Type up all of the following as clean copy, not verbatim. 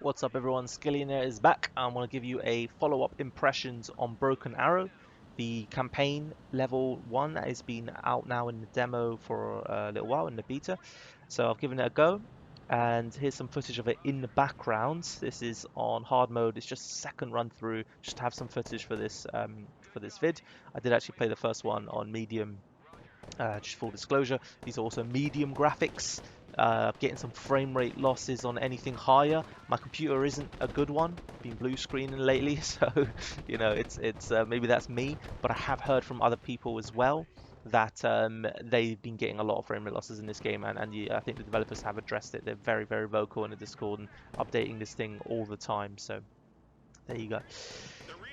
What's up everyone, Skillionaire is back. I want to give you a follow-up impressions on Broken Arrow, the campaign level 1 that has been out now in the demo for a little while in the beta. So I've given it a go and here's some footage of it in the background. This is on hard mode, it's just a second run through, just to have some footage for this vid. I did actually play the first one on medium. Just full disclosure, these are also medium graphics. Getting some frame rate losses on anything higher. My computer isn't a good one, been blue screening lately, so you know it's maybe that's me. But I have heard from other people as well that they've been getting a lot of frame rate losses in this game, and I think the developers have addressed it. They're very vocal in the Discord and updating this thing all the time. So there you go.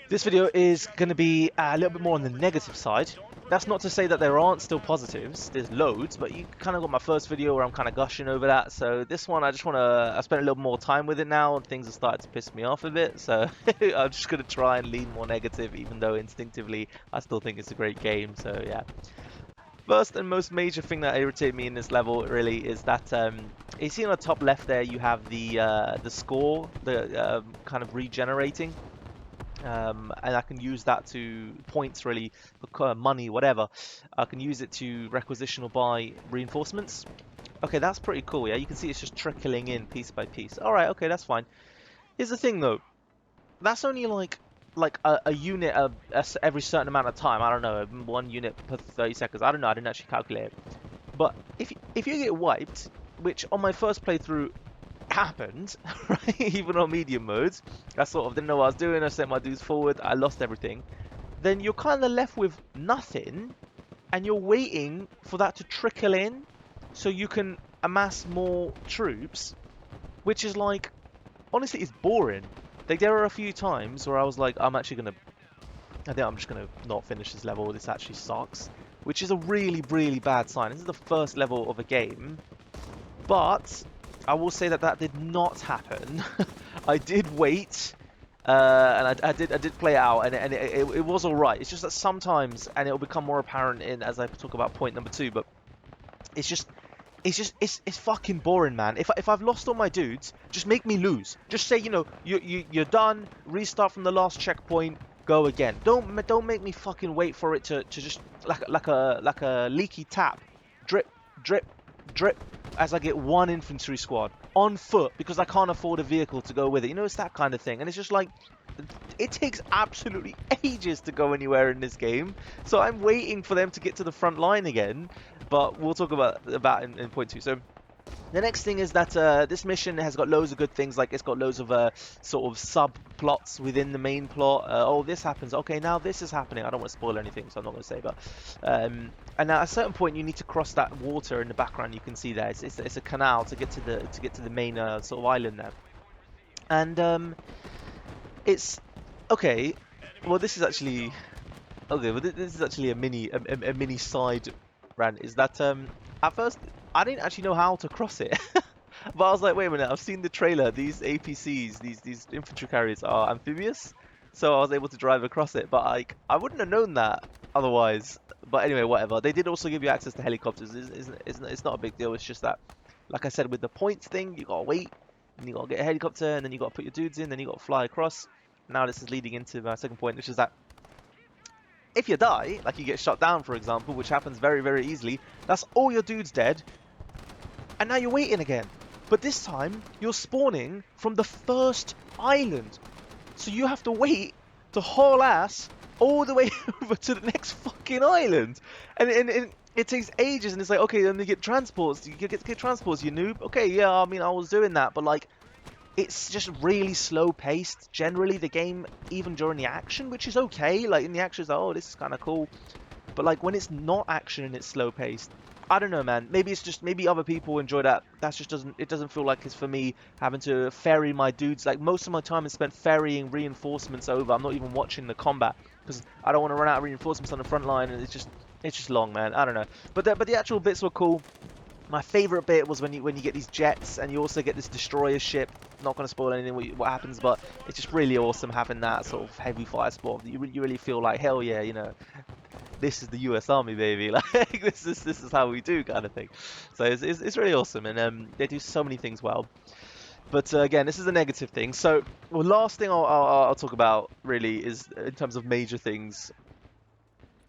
This video is going to be a little bit more on the negative side. That's not to say that there aren't still positives. There's loads, but you kind of got my first video where I'm kind of gushing over that. So this one, I spent a little more time with it now, and things have started to piss me off a bit. So I'm just going to try and lean more negative, even though instinctively I still think it's a great game. So yeah. First and most major thing that irritated me in this level really is that you see on the top left there you have the score, the kind of regenerating. And I can use that to points really, for money, whatever. I can use it to requisition or buy reinforcements. Okay, that's pretty cool, yeah? You can see it's just trickling in piece by piece. Alright, okay, that's fine. Here's the thing though. That's only like a unit every certain amount of time. I don't know, 1 unit per 30 seconds. I don't know, I didn't actually calculate it. But if you get wiped, which on my first playthrough happened, right? Even on medium modes, I sort of didn't know what I was doing. I sent my dudes forward, I lost everything. Then you're kind of left with nothing, and you're waiting for that to trickle in so you can amass more troops, which is like, honestly, it's boring. Like, there are a few times where I was like, I think I'm just gonna not finish this level. This actually sucks, which is a really bad sign. This is the first level of a game, but I will say that that did not happen. I did wait, and I did play it out, and it was all right. It's just that sometimes, and it will become more apparent as I talk about point number 2. But it's fucking boring, man. If I've lost all my dudes, just make me lose. Just say, you know, you're done. Restart from the last checkpoint. Go again. Don't make me fucking wait for it to just like a leaky tap, drip drip as I get 1 infantry squad on foot because I can't afford a vehicle to go with it. You know, it's that kind of thing. And it's just like, it takes absolutely ages to go anywhere in this game. So I'm waiting for them to get to the front line again. But we'll talk about in point 2. So the next thing is that this mission has got loads of good things, like it's got loads of sort of subplots within the main plot. Oh, this happens. Okay, now this is happening. I don't want to spoil anything, so I'm not going to say. But and at a certain point, you need to cross that water in the background. You can see there. It's a canal to get to the main sort of island there. And it's okay. Well, this is actually okay. Well, this is actually a mini side rant. Is that at first I didn't actually know how to cross it. But I was like, wait a minute, I've seen the trailer. These APCs, these infantry carriers are amphibious. So I was able to drive across it. But like, I wouldn't have known that otherwise. But anyway, whatever. They did also give you access to helicopters. It's not a big deal. It's just that, like I said, with the points thing, you gotta wait. And you gotta get a helicopter. And then you gotta put your dudes in. Then you gotta fly across. Now this is leading into my second point, which is that if you die, like you get shot down, for example, which happens very easily, that's all your dudes dead. And now you're waiting again. But this time, you're spawning from the first island. So you have to wait to haul ass all the way over to the next fucking island. And it takes ages, and it's like, okay, then you get transports. You get transports, you noob. Okay, yeah, I mean, I was doing that, but like, it's just really slow paced. Generally, the game, even during the action, which is okay. Like, in the action, it's like, oh, this is kind of cool. But like, when it's not action and it's slow paced, I don't know, man. Maybe it's just, maybe other people enjoy that. That just doesn't feel like it's for me, having to ferry my dudes. Like, most of my time is spent ferrying reinforcements over. I'm not even watching the combat because I don't want to run out of reinforcements on the front line, and it's just long, man. I don't know. But the actual bits were cool. My favorite bit was when you get these jets, and you also get this destroyer ship. Not going to spoil anything what happens, but it's just really awesome having that sort of heavy fire sport. You really feel like, hell yeah, you know, this is the US Army, baby. Like, this is how we do, kind of thing. So it's really awesome, and they do so many things well. But again, this is a negative thing. So, well, last thing I'll talk about really is in terms of major things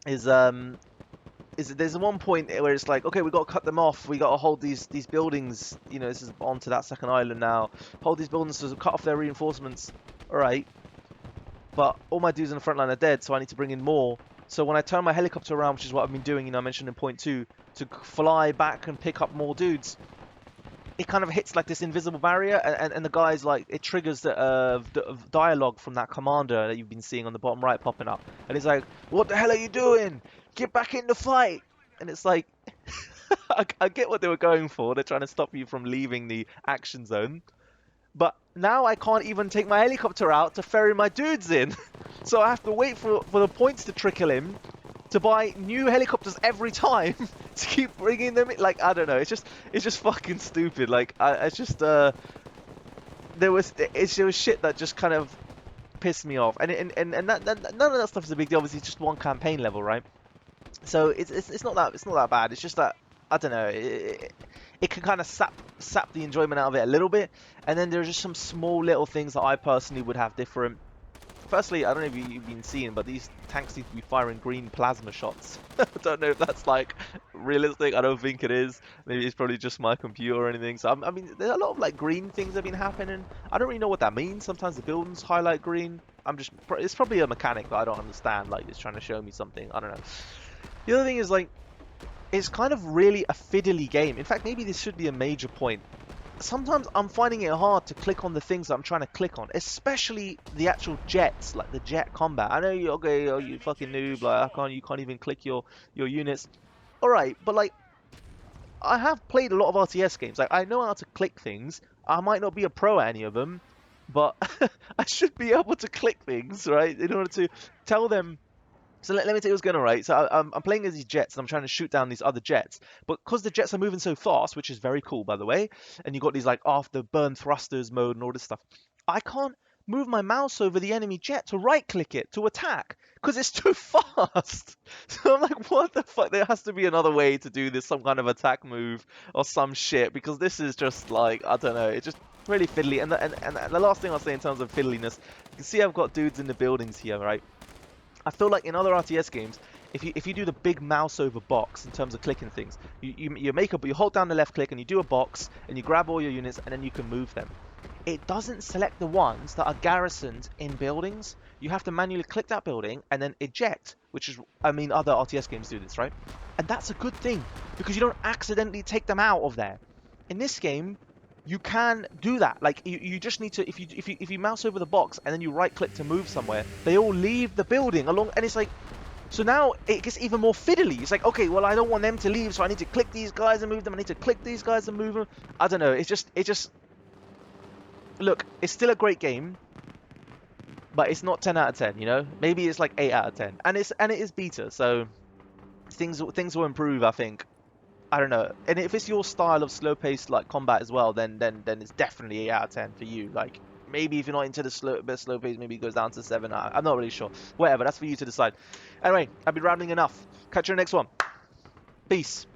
is there's one point where it's like, okay, we got to cut them off. We got to hold these buildings. You know, this is on to that second island now. Hold these buildings to cut off their reinforcements. All right, but all my dudes in the front line are dead, so I need to bring in more. So when I turn my helicopter around, which is what I've been doing, you know, I mentioned in point 2, to fly back and pick up more dudes, it kind of hits like this invisible barrier, and the guy's like, it triggers the dialogue from that commander that you've been seeing on the bottom right popping up, and he's like, "What the hell are you doing? Get back in the fight!" And it's like, I get what they were going for. They're trying to stop you from leaving the action zone, but now I can't even take my helicopter out to ferry my dudes in, so I have to wait for the points to trickle in to buy new helicopters every time to keep bringing them in. Like, I don't know, it's just fucking stupid. Like, it's just there was shit that just kind of pissed me off, and none of that stuff is a big deal. Obviously, it's just one campaign level, right? So it's not that bad. It's just that, I don't know, it can kind of sap the enjoyment out of it a little bit, and then there's just some small little things that I personally would have different. Firstly, I don't know if you've been seeing, but these tanks seem to be firing green plasma shots. I don't know if that's like realistic. I don't think it is. Maybe it's probably just my computer or anything. So I mean, there's a lot of like green things that have been happening. I don't really know what that means. Sometimes the buildings highlight green. It's probably a mechanic that I don't understand. Like, it's trying to show me something. I don't know. The other thing is, like, it's kind of really a fiddly game. In fact, maybe this should be a major point. Sometimes I'm finding it hard to click on the things that I'm trying to click on, especially the actual jets, like the jet combat. I know you, okay, oh, you fucking noob, like, you can't even click your units. All right, but like, I have played a lot of RTS games. Like, I know how to click things. I might not be a pro at any of them, but I should be able to click things, right, in order to tell them. So let me tell you what's going on, right? So I'm playing as these jets, and I'm trying to shoot down these other jets. But because the jets are moving so fast, which is very cool, by the way, and you've got these, like, after-burn thrusters mode and all this stuff, I can't move my mouse over the enemy jet to right-click it to attack, because it's too fast. So I'm like, what the fuck? There has to be another way to do this, some kind of attack move or some shit, because this is just, like, I don't know, it's just really fiddly. And the last thing I'll say in terms of fiddliness, you can see I've got dudes in the buildings here, right? I feel like in other RTS games, if you do the big mouse over box in terms of clicking things, you hold down the left click and you do a box and you grab all your units and then you can move them. It doesn't select the ones that are garrisoned in buildings. You have to manually click that building and then eject, which is, I mean, other RTS games do this, right? And that's a good thing because you don't accidentally take them out of there. In this game, you can do that. Like, you just need to, if you mouse over the box and then you right click to move somewhere, they all leave the building along, and it's like, so now it gets even more fiddly. It's like, okay, well, I don't want them to leave, so I need to click these guys and move them. I need to click these guys and move them. I don't know. It just look, it's still a great game, but it's not 10 out of 10, you know? Maybe it's like 8 out of 10. And it is beta, so things will improve, I think. I don't know. And if it's your style of slow-paced like combat as well, then it's definitely 8 out of 10 for you. Like, maybe if you're not into the slow pace, maybe it goes down to 7. I'm not really sure. Whatever, that's for you to decide. Anyway, I've been rambling enough. Catch you in the next one. Peace.